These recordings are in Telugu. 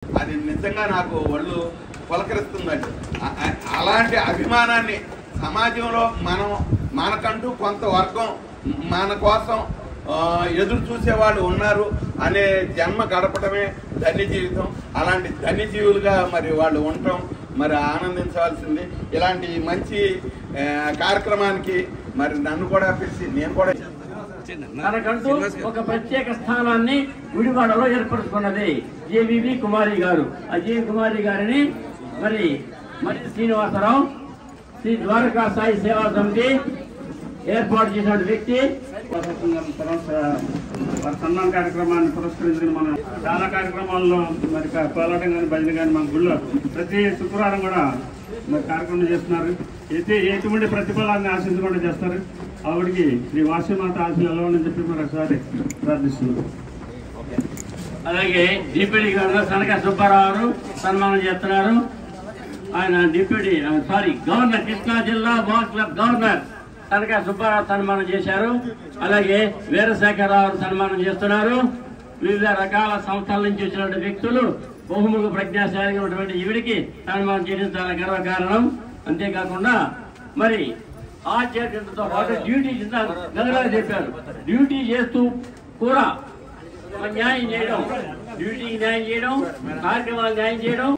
అది నిజంగా నాకు ఒళ్ళు పులకరిస్తుందండి. అలాంటి అభిమానాన్ని సమాజంలో మనకంటూ కొంత వర్గం మన కోసం ఎదురు చూసేవాళ్ళు ఉన్నారు అనే జన్మ గడపడమే ధన్య జీవితం. అలాంటి ధన్యజీవులుగా మరి వాళ్ళు ఉండటం మరి ఆనందించవలసింది. ఇలాంటి మంచి కార్యక్రమానికి మరి నన్ను కూడా పిలిచి నేను కూడా తనకంటూ ఒక ప్రత్యేక స్థానాన్ని గుడివాడలో ఏర్పరచుకున్నది జేవివి కుమారి గారు. ఆ జేవి కుమారి గారిని మరి శ్రీనివాసరావు శ్రీ ద్వారకా సాయి సేవా సమితి ఏర్పాటు చేసిన వ్యక్తి. సన్మాన కార్యక్రమాన్ని పురస్కరించుకుని మనం చాలా కార్యక్రమాల్లో మరి కోలాటం కానీ భజన కానీ మన గుళ్ళో ప్రతి శుక్రవారం కూడా మరి కార్యక్రమం చేస్తున్నారు. ఎటువంటి ప్రతిఫలాన్ని ఆశించకుండా చేస్తారు. ఆవిడికి శ్రీ వాసీమాత ఆశలు వెళ్ళవని చెప్పి మరి ఒకసారి ప్రార్థిస్తున్నారు. అలాగే డిప్యూటీ గవర్నర్ సనక సుబ్బారావు సన్మానం చేస్తున్నారు. ఆయన గవర్నర్ కృష్ణా జిల్లా box club governor Sanaka Subbarao సన్మానం చేశారు. అలాగే వీరశేఖరరావు సన్మానం చేస్తున్నారు. వివిధ రకాల సంస్థల నుంచి వచ్చినటువంటి వ్యక్తులు బహుముఖ ప్రజ్ఞాశాలిగా ఉన్నటువంటి ఈవిడికి సన్మానం చేయడం చాలా గర్వకారణం. అంతేకాకుండా మరి ఆధ్యాత్మికతతో పాటు డ్యూటీ గదగా చెప్పారు. డ్యూటీ చేస్తూ కూడా న్యాయం చేయడం, డ్యూటీకి న్యాయం చేయడం, కార్యక్రమాలు న్యాయం చేయడం.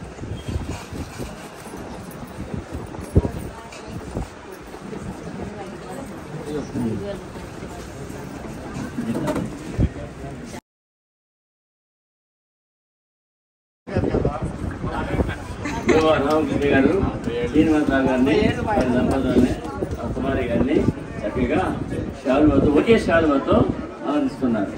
రామకృష్ణ గారు శ్రీనివాసరావు గారిని దంపతుల్ని కుమారి గారిని చక్కగా శాలువతో ఒకే శాలువతో ఆనందిస్తున్నారు.